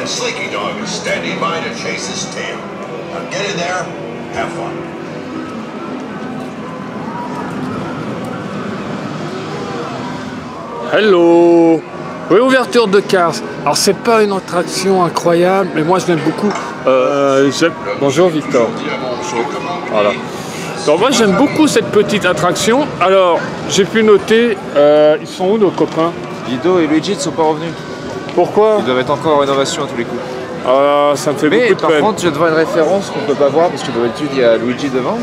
and Slinky Dog is standing by to chase his tail. Now get in there, have fun. Hello! Réouverture de Cars. Alors c'est pas une attraction incroyable, mais moi je l'aime beaucoup. Bonjour Victor. Voilà. Donc moi j'aime beaucoup cette petite attraction. Alors j'ai pu noter, ils sont où nos copains? Guido et Luigi ne sont pas revenus. Pourquoi? Ils doivent être encore en rénovation à tous les coups. Ça me fait beaucoup de peine. Par contre, je devant une référence qu'on ne peut pas voir parce que d'habitude il y a Luigi devant.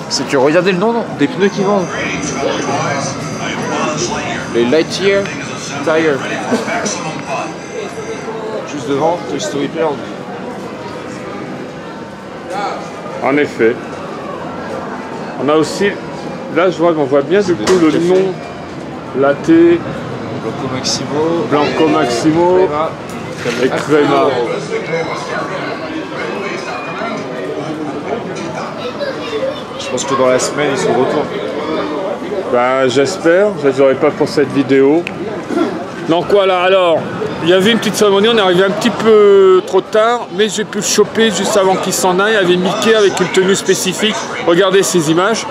C'est que regardez le nom des pneus qui vendent. Les Lightyear Tire. Juste devant, Toy Story World. En effet. On a aussi, là je vois qu'on voit bien du coup le nom Latte, Blanco Maximo et Crema. Je pense que dans la semaine ils sont de retour. Ben, j'espère, je ne les aurai pas pour cette vidéo. Donc voilà, alors, il y avait une petite cérémonie, on est arrivé un petit peu trop tard, mais j'ai pu le choper juste avant qu'il s'en aille. Il y avait Mickey avec une tenue spécifique. Regardez ces images.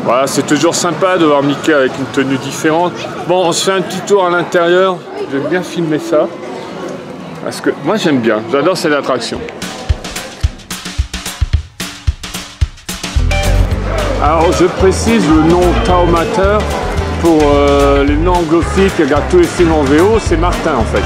Voilà, c'est toujours sympa de voir Mickey avec une tenue différente. Bon, on se fait un petit tour à l'intérieur. J'aime bien filmer ça. Parce que moi j'aime bien, j'adore cette attraction. Alors je précise le nom Taumater pour les noms anglophiles qui regardent tous les films en VO, c'est Martin en fait.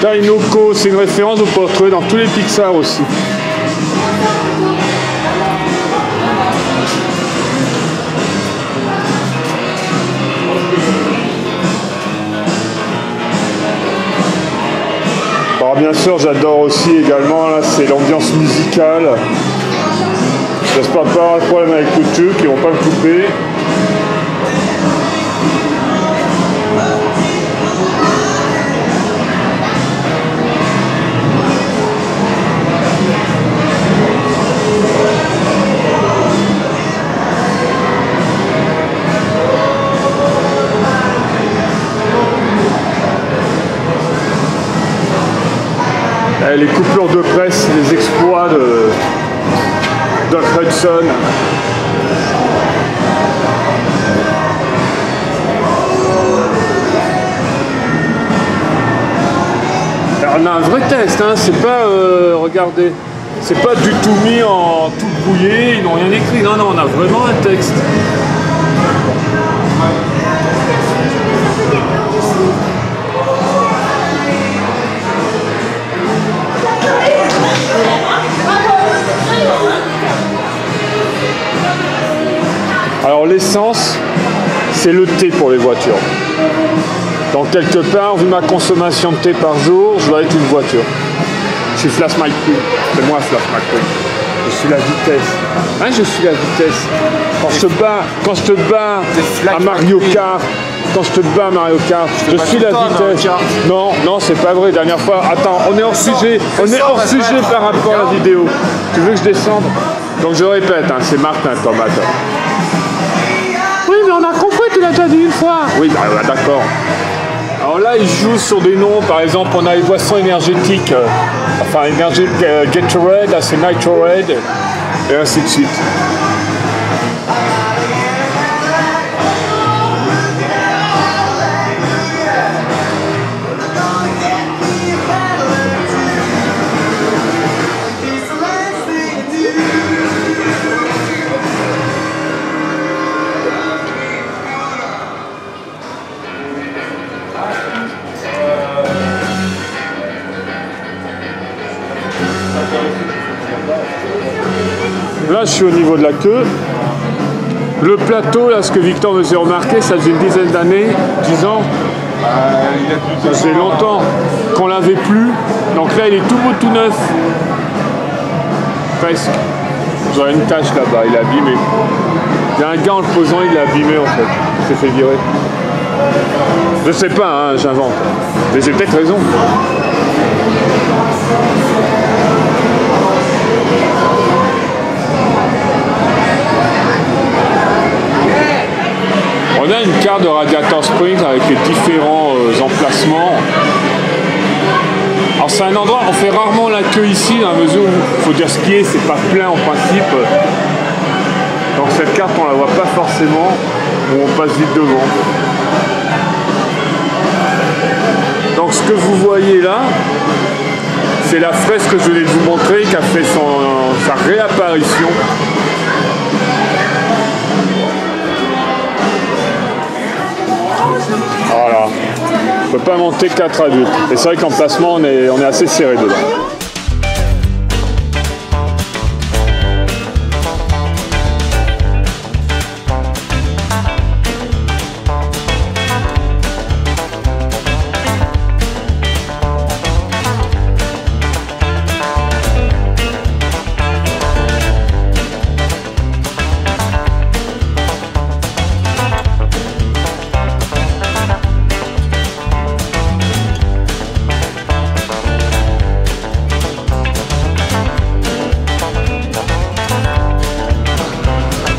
Tainoko, c'est une référence que vous pouvez retrouver dans tous les Pixar aussi. Alors bien sûr, j'adore aussi également, là c'est l'ambiance musicale. J'espère pas avoir de problème avec YouTube, qui vont pas me couper. Les coupures de presse, les exploits de Doc Hudson. Alors, on a un vrai test, hein, c'est pas, regardez, c'est pas du tout mis en tout brouillé, ils n'ont rien écrit, non, non, on a vraiment un texte. Alors l'essence, c'est le thé pour les voitures. Donc quelque part, vu ma consommation de thé par jour, je dois être une voiture. Je suis Flash McQueen, c'est moi Flash McQueen. Je suis la vitesse. Hein, je suis la vitesse. Quand je te bats à Mario Kart, je suis la vitesse. Non, non, c'est pas vrai. Dernière fois, attends, on est hors sujet. On est hors sujet par rapport à la vidéo. Tu veux que je descende? Donc je répète, hein, c'est Martin Taumater. Oui, mais on a compris, tu l'as déjà dit une fois. Oui, bah, d'accord. Alors là, ils jouent sur des noms, par exemple, on a les boissons énergétiques, enfin, Gatorade, là c'est Nitorade, et ainsi de suite. là je suis au niveau de la queue. Le plateau, là, ce que Victor me faisait remarquer, ça faisait une dizaine d'années, 10 ans. Ça faisait longtemps qu'on l'avait plus. Donc là, il est tout beau, tout neuf. Presque. J'aurais une tache là-bas, il est abîmé. Il y a un gars en le posant, il est abîmé en fait. Il s'est fait virer. Je sais pas, hein, j'invente. Mais j'ai peut-être raison. On a une carte de Radiator Springs avec les différents emplacements. Alors c'est un endroit, on fait rarement la queue ici, dans la mesure où il faut dire skier, c'est pas plein en principe. Donc cette carte on la voit pas forcément, où on passe vite devant. Donc ce que vous voyez là, c'est la fresque que je venais de vous montrer qui a fait sa réapparition. Voilà, on ne peut pas monter 4 adultes. Et c'est vrai qu'en placement, on est assez serré dedans.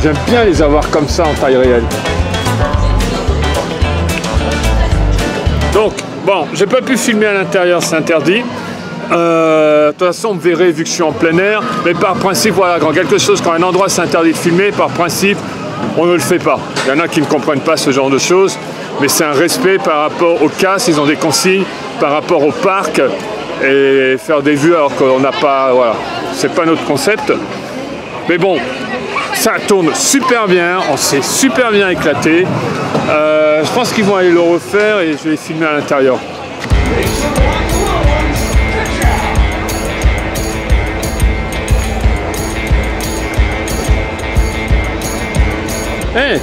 J'aime bien les avoir comme ça en taille réelle. Donc, bon, j'ai pas pu filmer à l'intérieur, c'est interdit. De toute façon, on me verrait vu que je suis en plein air. Mais par principe, voilà, quand un endroit c'est interdit de filmer, par principe, on ne le fait pas. Il y en a qui ne comprennent pas ce genre de choses. Mais c'est un respect par rapport aux casses, ils ont des consignes par rapport au parc. Et faire des vues alors qu'on n'a pas... Voilà, c'est pas notre concept. Mais bon, ça tourne super bien, on s'est super bien éclaté. Je pense qu'ils vont aller le refaire et je vais filmer à l'intérieur. Hey,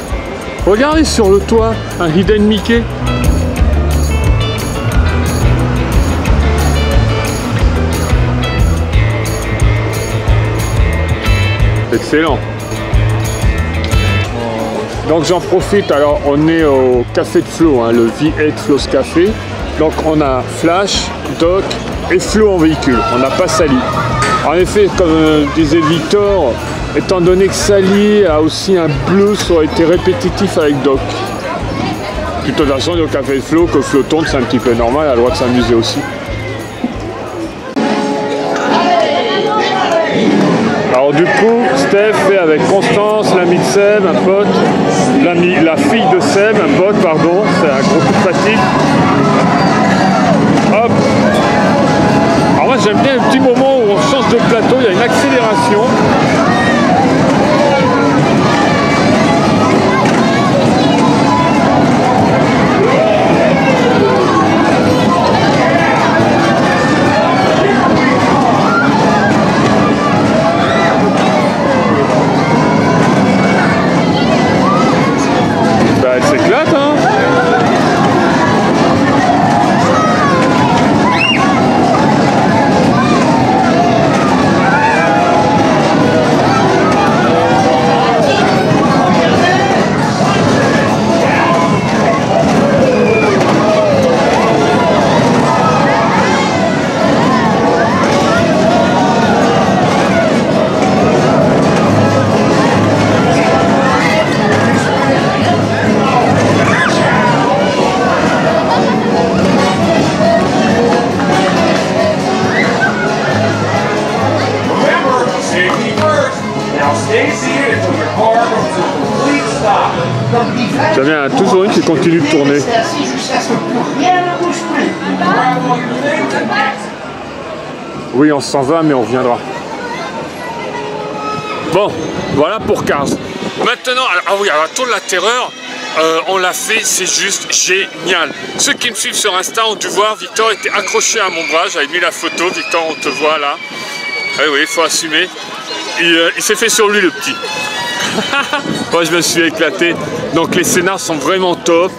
regardez sur le toit, un Hidden Mickey. Excellent. Donc j'en profite, alors on est au café de Flo, hein, le V8 Flo's Café. Donc on a Flash, Doc et Flo en véhicule, on n'a pas Sally. En effet, comme disait Victor, étant donné que Sally a aussi un bleu, ça aurait été répétitif avec Doc. De toute façon, il est au café de Flo, que Flo tourne, c'est un petit peu normal, elle a le droit de s'amuser aussi. Alors du coup, Steph fait avec Constance, l'ami de Seb, un pote, la fille de Seb, un pote, pardon, c'est un gros coup de fatigue. Hop. Alors moi j'aime bien le petit moment où on change de plateau, il y a une accélération. Elle s'éclate, hein. J'en ai toujours une qui continue de tourner. Oui, on s'en va, mais on reviendra. Bon, voilà pour Cars. Maintenant, ah oui, alors Tour de la Terreur, on l'a fait, c'est juste génial. Ceux qui me suivent sur Insta ont dû voir, Victor était accroché à mon bras, j'avais mis la photo, Victor, on te voit là. Ah oui, il faut assumer. il s'est fait sur lui le petit. Moi je me suis éclaté. Donc les scénars sont vraiment top.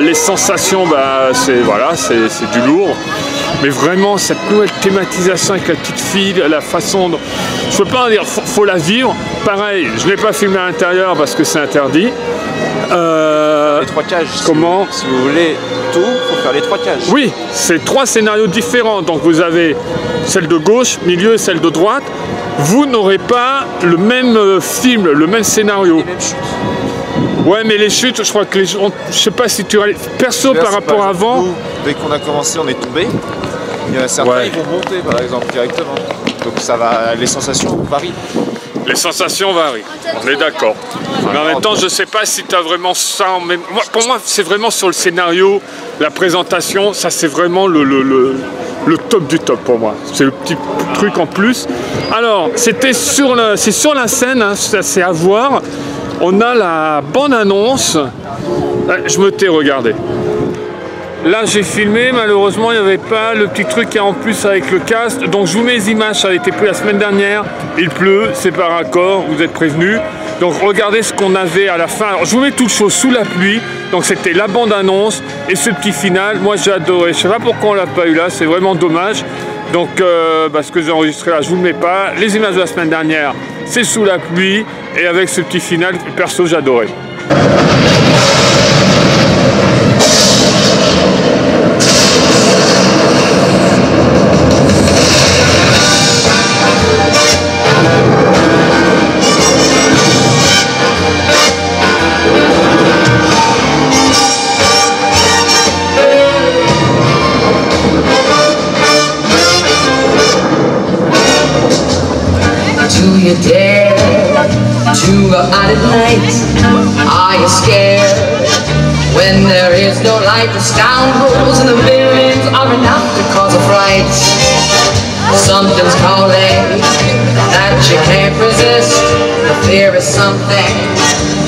Les sensations, bah, c'est du lourd. Mais vraiment cette nouvelle thématisation avec la petite fille, la façon dont... Je peux pas en dire, faut la vivre. Pareil, je ne l'ai pas filmé à l'intérieur parce que c'est interdit. Les 3 cages. Comment? Si vous voulez tout, il faut faire les 3 cages. Oui, c'est 3 scénarios différents. Donc vous avez celle de gauche, milieu et celle de droite. Vous n'aurez pas le même film, le même scénario. Les mêmes chutes. Ouais, mais les chutes, je crois que les gens... Je sais pas si tu... Perso, Là, par rapport à avant... Nous, dès qu'on a commencé, on est tombé. Il y en a certains, ils vont monter, par exemple, directement. Donc ça va, les sensations varient. Les sensations varient, on est d'accord. Mais en même temps, je sais pas si tu as vraiment ça en même... Pour moi, c'est vraiment sur le scénario, la présentation, ça c'est vraiment le top du top pour moi. C'est le petit truc en plus. Alors, c'est sur la scène, hein, c'est à voir. On a la bande-annonce. Je me tais, regardez. Là, j'ai filmé, malheureusement, il n'y avait pas le petit truc en plus avec le cast. Donc, je vous mets les images, ça a été pris la semaine dernière. Il pleut, c'est par accord, vous êtes prévenus. Donc, regardez ce qu'on avait à la fin. Alors, je vous mets toute chose sous la pluie. Donc, c'était la bande-annonce et ce petit final. Moi, j'ai adoré. Je ne sais pas pourquoi on ne l'a pas eu là, c'est vraiment dommage. Donc, ce que j'ai enregistré là, je ne vous le mets pas. Les images de la semaine dernière, c'est sous la pluie. Et avec ce petit final, perso, j'adorais. Do you dare to go out at night? Are you scared when there is no light? The scoundrels and the villains are enough to cause a fright. Something's calling that you can't resist. The fear is something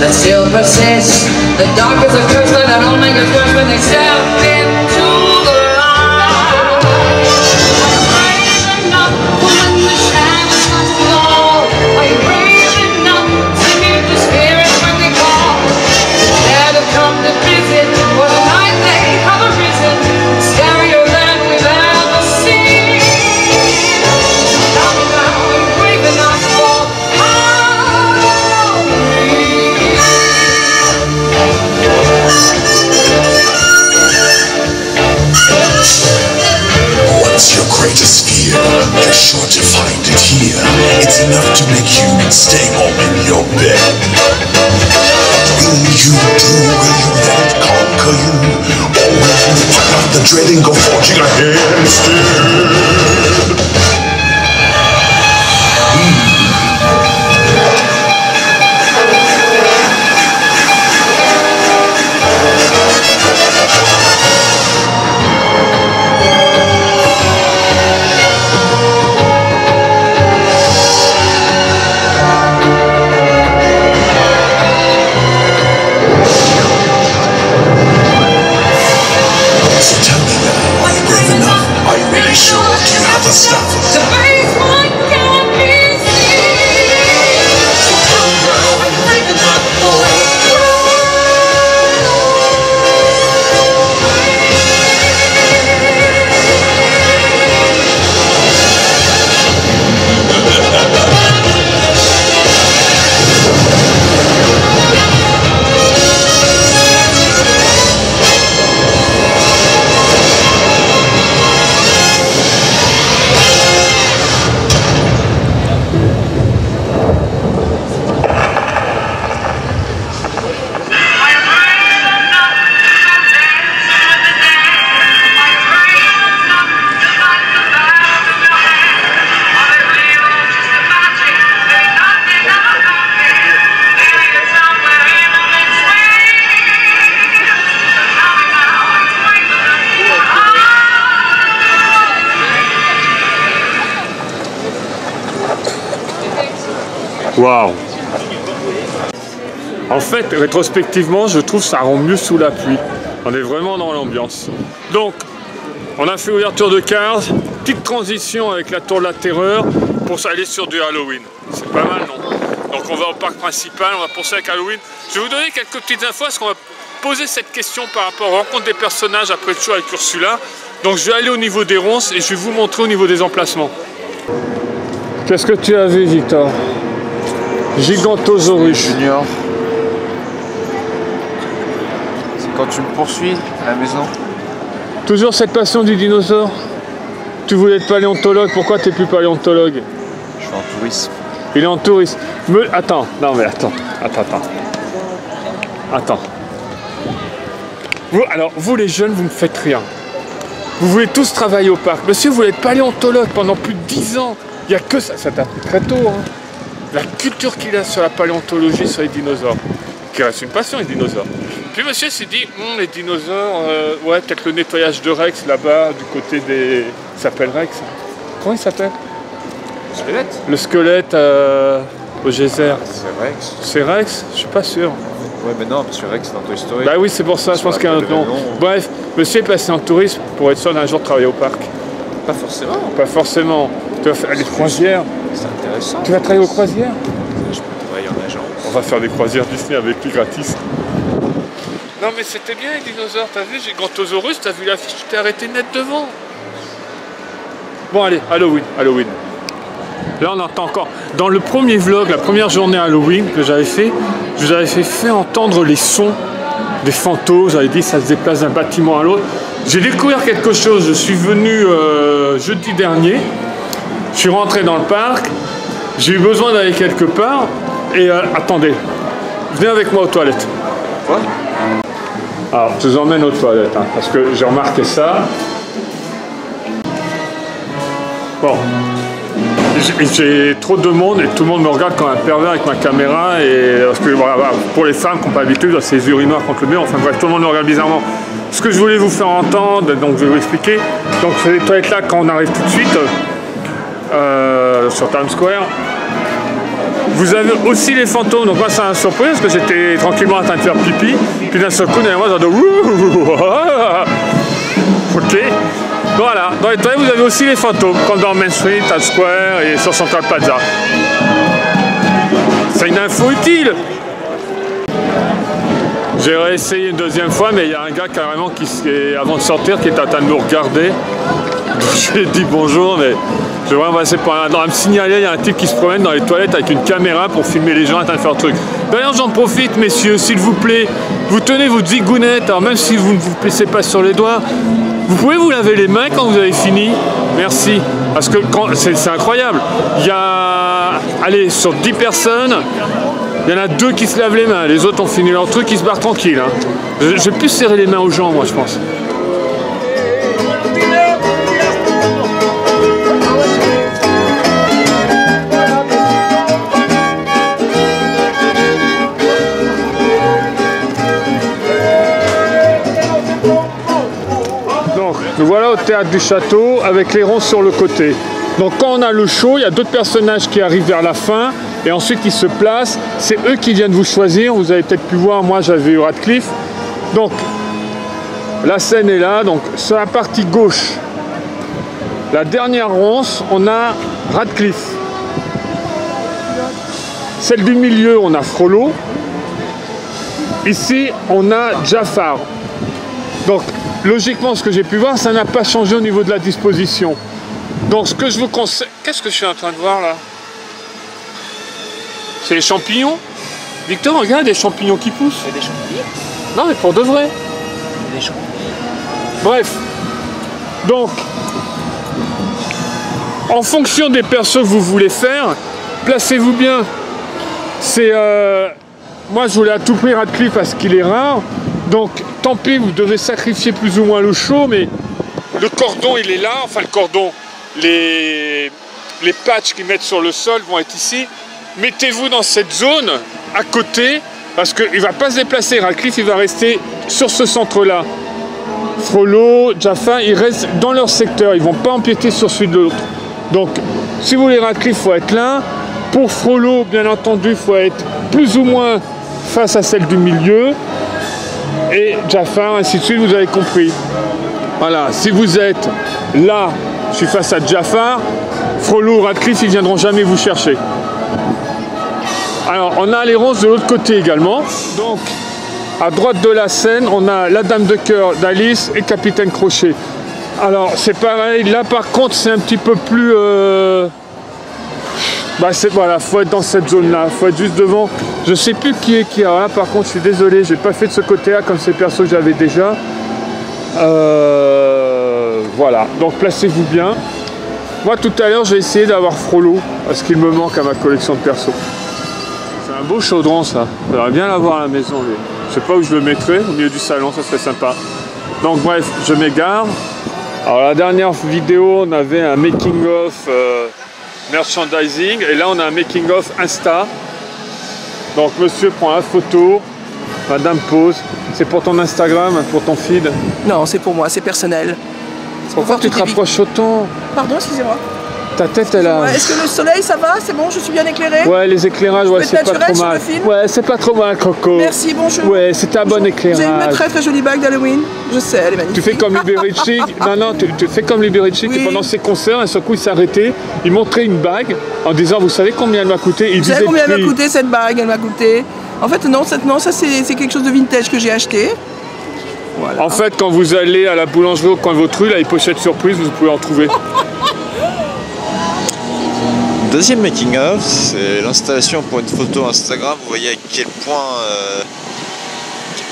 that still persists. The dark is a curse that don't make it worse when they step into the light. Brave enough when the shadows start to fall. Are you brave enough to meet the spirit when they call? Dare to come to visit for the night they have arisen, scarier than we've ever seen. Now are you brave enough for What's your greatest fear? You're sure to find it here. It's enough to make you stay home in your bed. Will you do? Will you let it conquer you? Or will you fight out the dread and go forging ahead instead? So tell me now, are you brave enough? Are you really sure? Do you have the stuff? to face what can't be seen? So come girl, are you brave enough for Waouh! En fait, rétrospectivement, je trouve que ça rend mieux sous la pluie. On est vraiment dans l'ambiance. Donc, on a fait ouverture de Cars. petite transition avec la Tour de la Terreur pour aller sur du Halloween. C'est pas mal, non? Donc on va au parc principal, on va poursuivre avec Halloween. Je vais vous donner quelques petites infos parce qu'on va poser cette question par rapport aux rencontres des personnages après le show avec Ursula. Donc je vais aller au niveau des ronces et je vais vous montrer au niveau des emplacements. Qu'est-ce que tu as vu, Victor? Gigantosaurus Junior. C'est quand tu me poursuis à la maison. Toujours cette passion du dinosaure? Tu voulais être paléontologue, pourquoi tu n'es plus paléontologue? Je suis en tourisme. Il est en tourisme. Attends, non mais attends. Vous les jeunes, vous me faites rire. Vous voulez tous travailler au parc. Monsieur, vous voulez être paléontologue pendant plus de 10 ans. Il n'y a que ça, ça t'a pris très tôt. Hein. La culture qu'il a sur la paléontologie, sur les dinosaures. Qui reste une passion, les dinosaures. Puis monsieur s'est dit, les dinosaures, ouais, peut-être le nettoyage de Rex là-bas, du côté des... Il s'appelle Rex. Comment il s'appelle? Le squelette. Le squelette au geyser. C'est Rex. C'est Rex? Je suis pas sûr. Ouais, mais non, parce que Rex c'est dans Toy Story. Bah oui, c'est pour ça, je pense qu'il y a un autre nom. Bref, monsieur est passé en tourisme pour être sûr d'un jour travailler au parc. Pas forcément. Pas forcément. Tu vas faire des croisières. C'est intéressant. Tu vas travailler aux croisières? Je peux travailler en agence. On va faire des croisières Disney avec lui gratis. Non mais c'était bien les dinosaures, t'as vu Gigantosaurus, t'as vu l'affiche, tu t'es arrêté net devant. Bon allez, Halloween. Là on entend encore. Dans le premier vlog, la première journée Halloween que j'avais fait, je vous avais fait entendre les sons des fantômes, j'avais dit ça se déplace d'un bâtiment à l'autre. J'ai découvert quelque chose, je suis venu jeudi dernier, je suis rentré dans le parc, j'ai eu besoin d'aller quelque part, et attendez, venez avec moi aux toilettes. Quoi? Alors, je vous emmène aux toilettes, hein, parce que j'ai remarqué ça. Bon. J'ai trop de monde et tout le monde me regarde comme un pervers avec ma caméra. Et parce que voilà, pour les femmes qui n'ont pas l'habitude, c'est les urinoirs contre le mur. Enfin bref, tout le monde me regarde bizarrement. Ce que je voulais vous faire entendre, donc je vais vous expliquer. Donc, c'est les toilettes là quand on arrive tout de suite sur Times Square. Vous avez aussi les fantômes, donc moi ça m'a surpris parce que j'étais tranquillement en train de faire pipi, puis d'un seul coup derrière moi j'entends ok. Voilà, dans les toilettes vous avez aussi les fantômes, comme dans Main Street, Times Square et sur Central Plaza. C'est une info utile. J'ai réessayé une deuxième fois, mais il y a un gars carrément qui, avant de sortir, qui est en train de nous regarder. Je lui ai dit bonjour, mais je vais passer par là. Dans me signaler, il y a un type qui se promène dans les toilettes avec une caméra pour filmer les gens en train de faire un truc. D'ailleurs, j'en profite, messieurs, s'il vous plaît, vous tenez votre zigounette, alors même si vous ne vous plissez pas sur les doigts, vous pouvez vous laver les mains quand vous avez fini. Merci. Parce que c'est incroyable. Il y a, allez, sur 10 personnes, il y en a 2 qui se lavent les mains. Les autres ont fini leur truc, ils se barrent tranquilles. Hein. Je vais plus serrer les mains aux gens, moi, je pense. Nous voilà au théâtre du château avec les ronces sur le côté. Donc quand on a le show, il y a d'autres personnages qui arrivent vers la fin et ensuite ils se placent. C'est eux qui viennent vous choisir. Vous avez peut-être pu voir, moi j'avais eu Radcliffe. Donc la scène est là. Donc sur la partie gauche, la dernière ronce, on a Radcliffe. Celle du milieu, on a Frollo. Ici, on a Jafar. Donc logiquement, ce que j'ai pu voir, ça n'a pas changé au niveau de la disposition. Donc, ce que je vous conseille... Qu'est-ce que je suis en train de voir, là? C'est les champignons? Victor, regarde, des champignons qui poussent. C'est des champignons? Non, mais pour de vrai. Des champignons. Bref. Donc, en fonction des persos que vous voulez faire, placez-vous bien. C'est... Moi, je voulais à tout prix Radcliffe parce qu'il est rare. Donc, tant pis, vous devez sacrifier plus ou moins le show, mais le cordon, il est là. Enfin, le cordon, les patchs qu'ils mettent sur le sol vont être ici. Mettez-vous dans cette zone, à côté, parce qu'il ne va pas se déplacer. Radcliffe, il va rester sur ce centre-là. Frollo, Jafar, ils restent dans leur secteur. Ils ne vont pas empiéter sur celui de l'autre. Donc, si vous voulez Radcliffe, il faut être là. Pour Frollo, bien entendu, il faut être plus ou moins face à celle du milieu. Et Jafar, ainsi de suite, vous avez compris. Voilà, si vous êtes là, Je suis face à Jafar. Frollo, Radcliffe, ils viendront jamais vous chercher. Alors, on a les ronces de l'autre côté également. Donc, à droite de la scène, on a la Dame de cœur d'Alice et Capitaine Crochet. Alors, c'est pareil. Là, par contre, c'est un petit peu plus... voilà, faut être dans cette zone-là. Faut être juste devant. Je sais plus qui est qui. Alors là, par contre, je suis désolé. J'ai pas fait de ce côté-là comme ces persos que j'avais déjà. Voilà. Donc, placez-vous bien. Moi, tout à l'heure, j'ai essayé d'avoir Frollo, parce qu'il me manque à ma collection de persos. C'est un beau chaudron, ça. J'aimerais bien l'avoir à la maison, lui. Je sais pas où je le mettrais, au milieu du salon, ça serait sympa. Donc, bref, je m'égare. Alors, la dernière vidéo, on avait un making-of merchandising, et là, on a un making-of Insta. Donc, monsieur prend la photo, madame pose. C'est pour ton Instagram, pour ton feed? Non, c'est pour moi, c'est personnel. Pourquoi tu te rapproches autant? Pardon, excusez-moi. Ta tête, elle a... Est-ce que le soleil, ça va? C'est bon, je suis bien éclairée? Ouais, les éclairages, ouais, c'est pas trop mal. Ouais, c'est pas trop mal, Coco. Merci, bonjour. Ouais, c'est un bon éclairage. J'ai une très très jolie bague d'Halloween. Je sais, elle est magnifique. Tu fais comme Liberici. Non, tu fais comme Liberici qui pendant ses concerts, un seul coup, il s'arrêtait, il montrait une bague en disant, vous savez combien elle m'a coûté? Vous savez combien elle m'a coûté cette bague? Elle m'a coûté... En fait, non, ça c'est quelque chose de vintage que j'ai acheté. Voilà. En fait, quand vous allez à la boulangerie au coin de votre rue, là, les pochettes surprises, vous pouvez en trouver. Deuxième making-of, c'est l'installation pour une photo Instagram. Vous voyez à quel point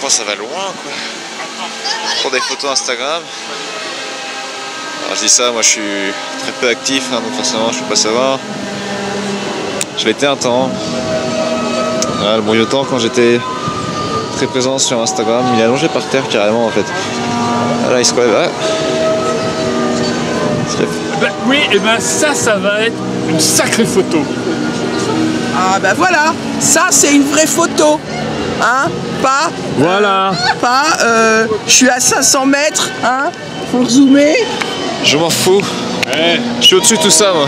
ça va loin, quoi. Pour des photos Instagram. Alors je dis ça, moi je suis très peu actif, hein, donc forcément je peux pas savoir. Je l'étais un temps. Voilà, le bon vieux temps quand j'étais très présent sur Instagram, il est allongé par terre carrément en fait. Là il se relève. Ah. Oui, et ben ça va être une sacrée photo. Ah ben voilà, ça c'est une vraie photo. Hein, pas... Voilà. Je suis à 500 mètres, hein, pour zoomer. Je m'en fous. Hey. Je suis au-dessus de tout ça moi.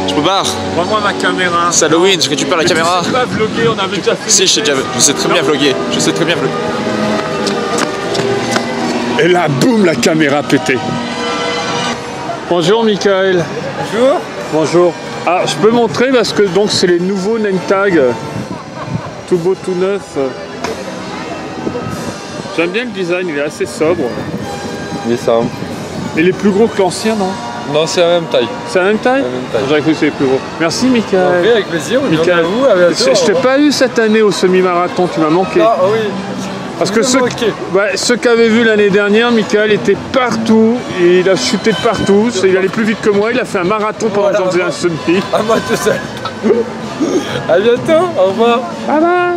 Je me barre. Prends-moi ma caméra. C'est Halloween, je récupère la caméra. Tu sais pas vlogger, on avait déjà fait. Si, je sais très bien vlogger. Je sais très bien vlogger. Et là, boum, la caméra pétée. Bonjour Michael. Bonjour. Bonjour. Ah, je peux montrer parce que donc c'est les nouveaux name tags. Tout beau, tout neuf. J'aime bien le design, il est assez sobre. Il est simple. Il est plus gros que l'ancien, non? Non, c'est la même taille. C'est la même taille? J'aurais cru que c'était plus gros. Merci Michael. Oui, avec plaisir. Michael. Je t'ai pas eu cette année au semi-marathon, tu m'as manqué. Ah oui. Parce que ceux qui avaient vu l'année dernière, Michael était partout, et il a chuté de partout, il allait plus vite que moi, il a fait un marathon pendant que j'en faisais un semi. À moi tout seul. À bientôt, au revoir. Bye bye.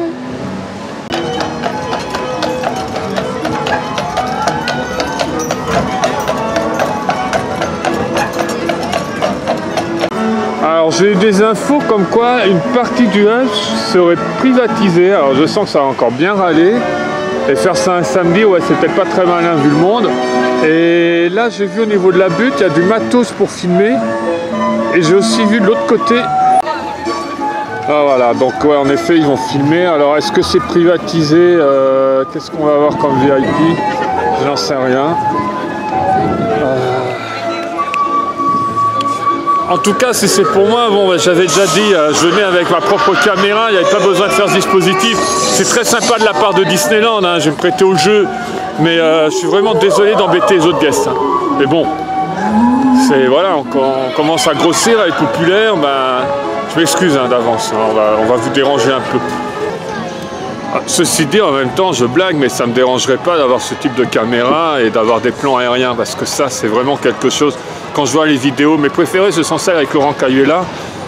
Alors j'ai eu des infos comme quoi une partie du Hush serait privatisée, alors je sens que ça va encore bien râler. Et faire ça un samedi, ouais, c'est peut-être pas très malin vu le monde. Et là, j'ai vu au niveau de la butte, il y a du matos pour filmer. Et j'ai aussi vu de l'autre côté. Ah voilà, donc ouais, en effet, ils vont filmer. Alors, est-ce que c'est privatisé? Qu'est-ce qu'on va avoir comme VIP? Je n'en sais rien. En tout cas, si c'est pour moi, bon, j'avais déjà dit, je venais avec ma propre caméra, il n'y avait pas besoin de faire ce dispositif. C'est très sympa de la part de Disneyland, hein, je vais me prêter au jeu, mais je suis vraiment désolé d'embêter les autres guests. Hein. Mais bon, c'est voilà, on commence à grossir, à être populaire, ben, je m'excuse hein, d'avance, hein, on va vous déranger un peu. Ceci dit, en même temps, je blague, mais ça ne me dérangerait pas d'avoir ce type de caméra et d'avoir des plans aériens, parce que ça, c'est vraiment quelque chose. Quand je vois les vidéos, mes préférés, ce sont celles avec Laurent Cayuela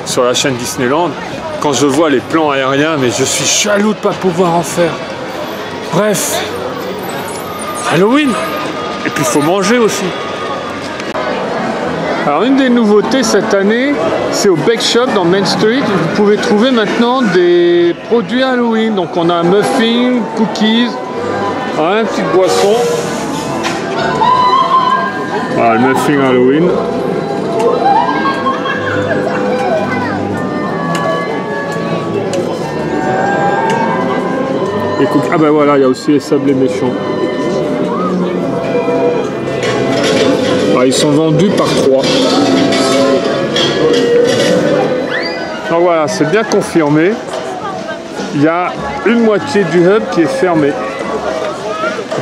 sur la chaîne Disneyland. Quand je vois les plans aériens, mais je suis jaloux de ne pas pouvoir en faire. Bref, Halloween. Et puis, il faut manger aussi. Alors, une des nouveautés cette année, c'est au Bake Shop dans Main Street. Vous pouvez trouver maintenant des produits Halloween. Donc, on a un muffin, cookies, une petite boisson. Voilà, le muffin Halloween. Et ah ben voilà, il y a aussi les sablés méchants. Ah, ils sont vendus par 3. Donc voilà, c'est bien confirmé. Il y a une moitié du hub qui est fermée.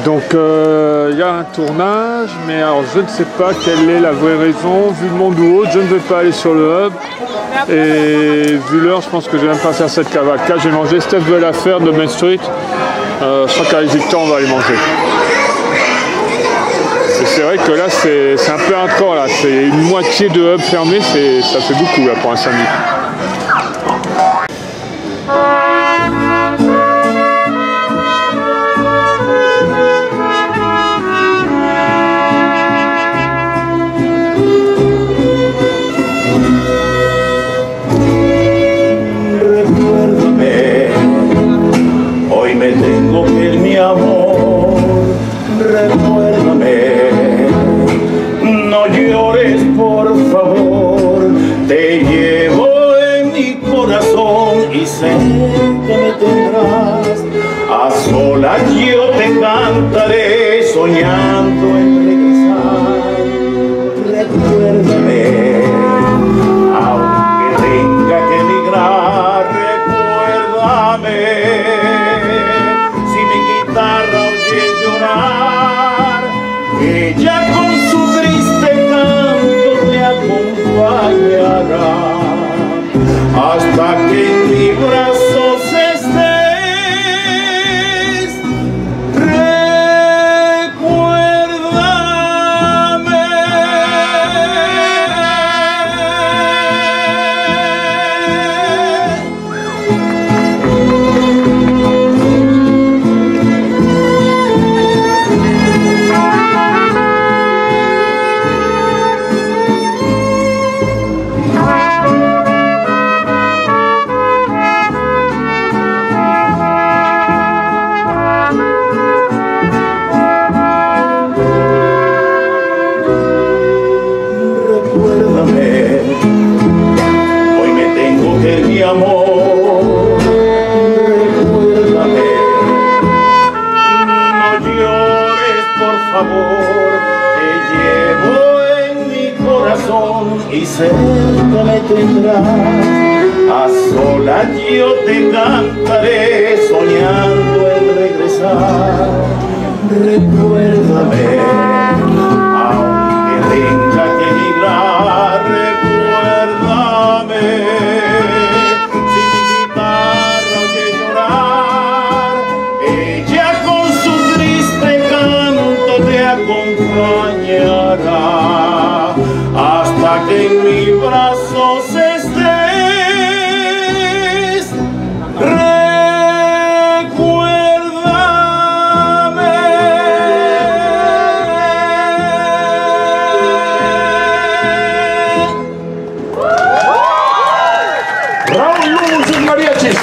Donc il y a un tournage, mais alors je ne sais pas quelle est la vraie raison. Vu le monde ou autre, je ne vais pas aller sur le hub. Et vu l'heure, je pense que je vais même pas faire cette cavalcade. J'ai mangé Steph veut la faire de Main Street. Je crois qu'avec Victor, on va aller manger. Et c'est vrai que là, c'est un peu hardcore. Là. C'est une moitié de hub fermé, ça fait beaucoup là, pour un samedi. Yo te cantaré soñando en regresar. Recuérdame, aunque tenga que emigrar, recuérdame. Si mi guitarra oye llorar, ella con su triste canto te acompañará hasta que en mi brazo se esté. Y cerca me tendrás, a solas yo te cantaré soñando en regresar. Recuérdame, aunque tenga que emigrar, recuérdame. Si mi guitarra oye llorar, ella con su triste canto te acompañará hasta que en mi brazo se estés. Recuérdame. Raúl Lumus y mariachis.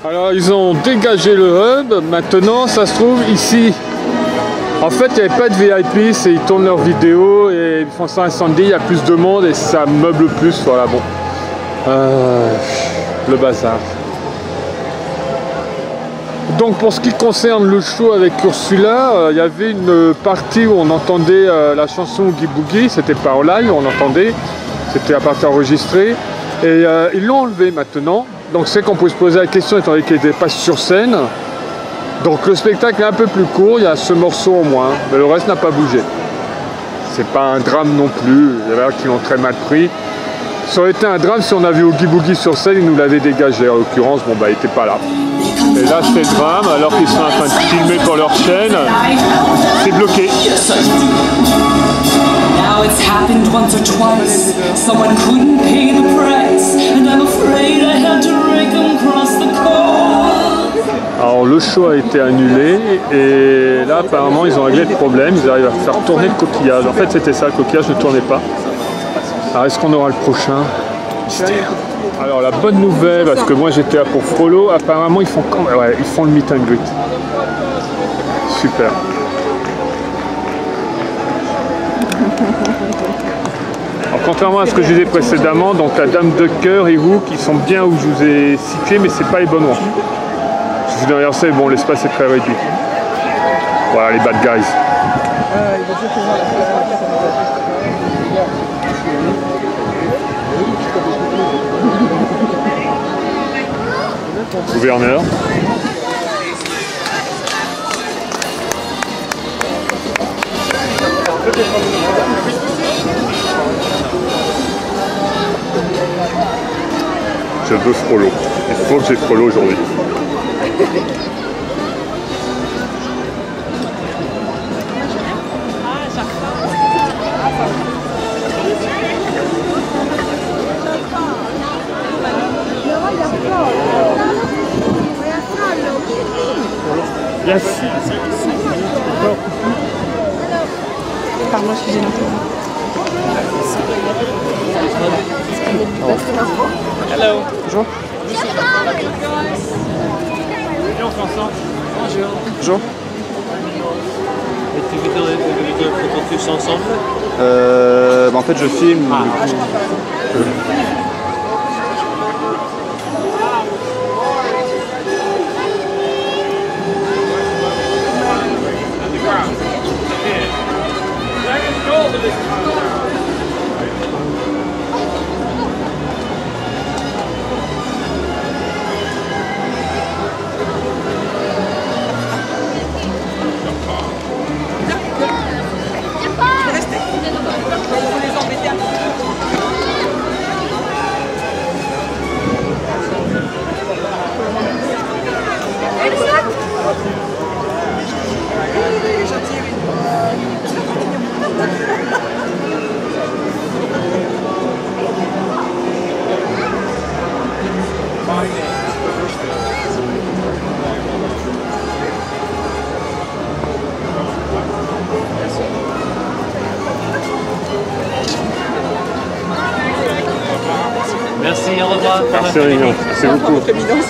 Alors ils ont dégagé le hub, maintenant ça se trouve ici. En fait il n'y avait pas de VIP, ils tournent leurs vidéos et ils font ça un samedi, il y a plus de monde et ça meuble plus, voilà bon. Le bazar. Donc pour ce qui concerne le show avec Ursula, il y avait une partie où on entendait la chanson Oogie Boogie, c'était pas en live, on entendait, c'était à partie enregistrée, et ils l'ont enlevé maintenant. Donc c'est qu'on peut se poser la question étant donné qu'il n'était pas sur scène. Donc le spectacle est un peu plus court, il y a ce morceau au moins, mais le reste n'a pas bougé. C'est pas un drame non plus, il y en a qui l'ont très mal pris. Ça aurait été un drame si on avait Oogie Boogie sur scène, ils nous l'avaient dégagé. En l'occurrence, bon bah il n'était pas là. Et là c'est le drame, alors qu'ils sont en train de filmer pour leur chaîne, c'est bloqué. Now it's happened once or twice. Someone couldn't pay the price, and I'm afraid I had to rake them across the coals. Alors le show a été annulé et là apparemment ils ont réglé le problème, ils arrivent à faire tourner le coquillage. En fait c'était ça, le coquillage ne tournait pas. Alors est-ce qu'on aura le prochain? Mystère. Alors la bonne nouvelle, parce que moi j'étais là pour Frollo, apparemment ils font quand même, ouais, ils font le meet and greet. Super. Alors, contrairement à ce que je disais précédemment, donc la Dame de Cœur et Hook, ils sont bien où je vous ai situé, mais c'est pas les bons noms. Je vous derrière ça, bon, l'espace est très réduit. Voilà les bad guys. Gouverneur. Je veux Frollo. Il faut que j'ai Frollo aujourd'hui. Yes. Pardon, excusez-moi. Hello. Bonjour. Bonjour. Bonjour. Et tu veux faire photos tous ensemble? En fait, je filme. Merci, au revoir. Merci Réunion, merci beaucoup. Votre éminence.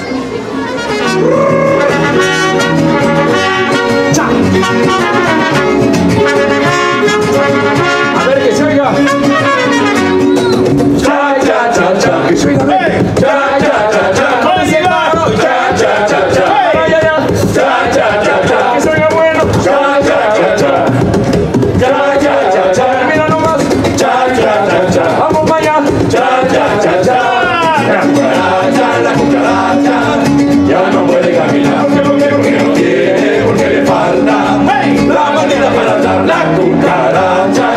A ver que se oiga. Cha, cha, cha, cha. Que se oiga. Cha, cha, cha, cha. Cha, cha, cha, cha. Cha, cha, cha, cha. Que se oiga bueno. Cha, cha, cha, cha. Cha, cha, cha, cha. Mira nomás. Cha, cha, cha, cha. Vamos para allá. Cha, cha, cha, cha. La cucaracha ya no puede caminar porque no tiene, porque le falta la manita para andar. La cucaracha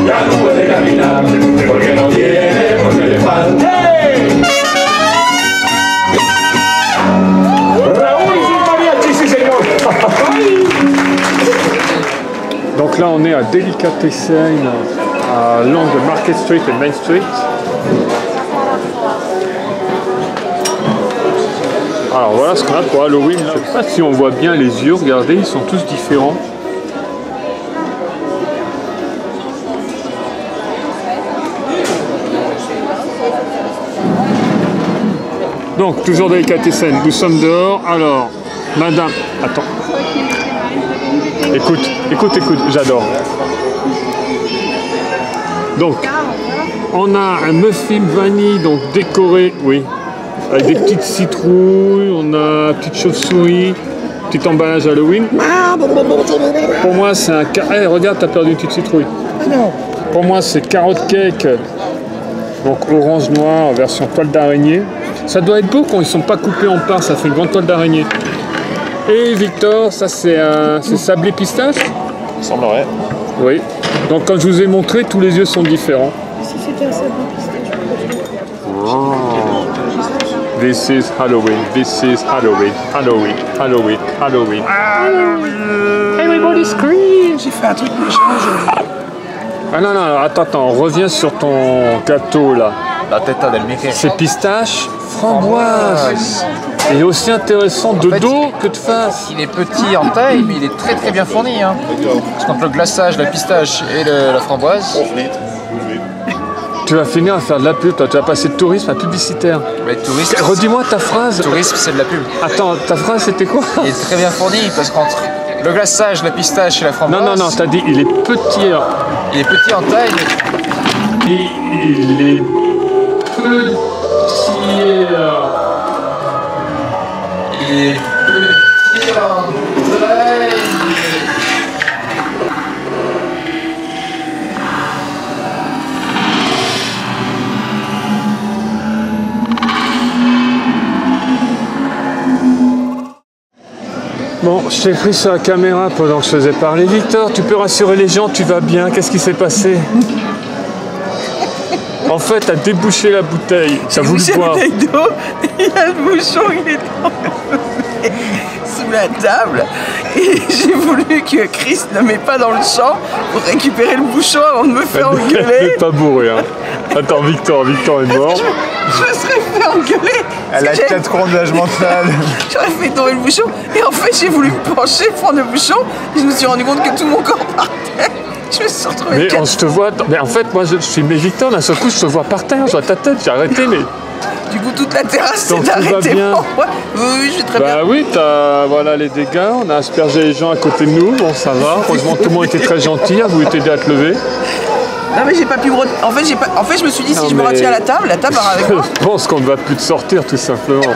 ya no puede caminar porque no tiene, porque le falta. Raúl sin mariachi, sí señor. Donc là on est à Delicatessen, à l'angle de Market Street et Main Street. Alors voilà ce qu'on a pour Halloween. Je ne sais pas si on voit bien les yeux, regardez, ils sont tous différents. Donc toujours Delicatessen, nous sommes dehors. Alors, madame, attends. Écoute, écoute, écoute, j'adore. Donc, on a un muffin vanille donc décoré, oui. avec des petites citrouilles, on a petites chauves-souris, petit emballage Halloween. Pour moi, c'est un... Hey, regarde, t'as perdu une petite citrouille. Pour moi, c'est carotte cake, donc orange noir, version toile d'araignée. Ça doit être beau quand ils sont pas coupés en parts, ça fait une grande toile d'araignée. Et Victor, ça c'est sablé pistache? Il semblerait. Oui. Donc quand je vous ai montré, tous les yeux sont différents. Si c'était un sablé pistache. This is Halloween, this is Halloween, Halloween, Halloween, Halloween. Everybody scream! J'ai fait un truc méchant aujourd'hui. Ah non, non, attends, reviens sur ton gâteau là. La tête del Mickey. C'est pistache, framboise. Il est aussi intéressant de dos que de face. Il est petit en taille, mais il est très très bien fourni. Hein. Parce qu'entre le glaçage, la pistache et la framboise. Tu vas finir à faire de la pub, toi. Tu vas passer de tourisme à publicitaire. Mais tourisme. Redis-moi ta phrase. Tourisme, c'est de la pub. Attends, ta phrase c'était quoi? Il est très bien fourni parce qu'entre le glaçage, la pistache et la framboise. Non, t'as dit il est petit. Il est petit en taille. Il est petit. Il est petit en taille. Bon, je t'ai pris sur la caméra pendant que je faisais parler. Victor, tu peux rassurer les gens, tu vas bien. Qu'est-ce qui s'est passé? En fait, t'as débouché la bouteille. T'as voulu boire. J'ai bouteille d'eau, il y a le bouchon, il est sous la table. Et j'ai voulu que Chris ne mette pas dans le champ pour récupérer le bouchon avant de me faire engueuler. Elle n'est pas bourrée. Hein. Attends, Victor est mort. Je me serais fait engueuler. Elle a 4 ronds d'âge mental. J'aurais fait tomber le bouchon. Et en fait, j'ai voulu me pencher, prendre le bouchon. Et je me suis rendu compte que tout mon corps partait. Je me suis retrouvé. Mais on se te voit. Mais en fait, moi, je suis. Mais Victor, d'un seul coup, je te vois par terre. Je vois ta tête. J'ai arrêté, mais. Du coup, toute la terrasse s'est Donc, tout va arrêtée. bien. Oui, je vais très bien. Bah oui, voilà les dégâts. On a aspergé les gens à côté de nous. Bon, ça va. Heureusement, tout le monde était très gentil. A voulu t'aider à te lever. Non, mais j'ai pas pu me en fait, je me suis dit, si je me retiens à la table va avec moi. Je pense qu'on ne va plus te sortir, tout simplement.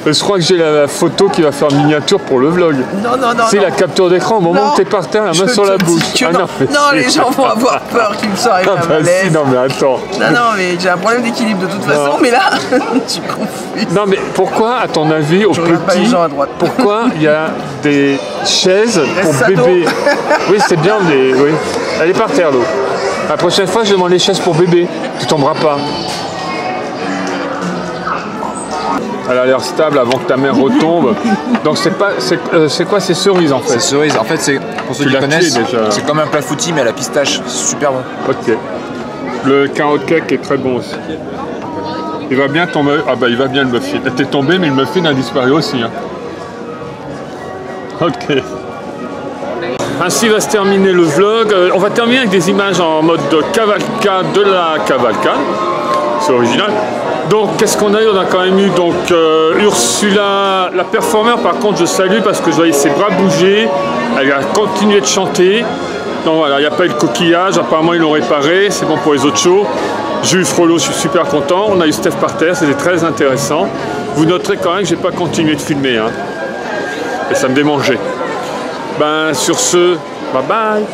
Je crois que j'ai la photo qui va faire miniature pour le vlog. Non. C'est la capture d'écran au moment où t'es par terre, la main sur la bouche. Ah non, les gens vont avoir peur qu'il me soit arrivé un malaise. Si, non, mais attends. Non, mais j'ai un problème d'équilibre de toute façon, mais là, tu confuses. Non, mais pourquoi, à ton avis, au petit, pourquoi il y a des chaises pour bébé? Oui, c'est bien, mais oui. Elle est par terre, l'eau. La prochaine fois, je demande les chaises pour bébé. Tu tomberas pas. Elle a l'air stable avant que ta mère retombe. Donc c'est pas, c'est quoi? C'est cerise en fait. C'est cerise. En fait, c'est pour ceux qui connaissent, c'est comme un clafoutis mais à la pistache. C'est super bon. Ok. Le carotte cake est très bon aussi. Il va bien tomber. Ah bah il va bien le muffin. Elle était tombée mais le muffin a disparu aussi. Hein. Ok. Ainsi va se terminer le vlog. On va terminer avec des images en mode de cavalcade, de la cavalcade. C'est original. Donc qu'est-ce qu'on a eu? On a quand même eu donc Ursula, la performeur. Par contre je salue parce que je voyais ses bras bouger. Elle a continué de chanter. Donc voilà, il n'y a pas eu de coquillage. Apparemment ils l'ont réparé. C'est bon pour les autres shows. J'ai eu Frollo, je suis super content. On a eu Steph par terre, c'était très intéressant. Vous noterez quand même que j'ai pas continué de filmer. Hein. Et ça me démangeait. Ben sur ce, bye bye.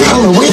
Halloween.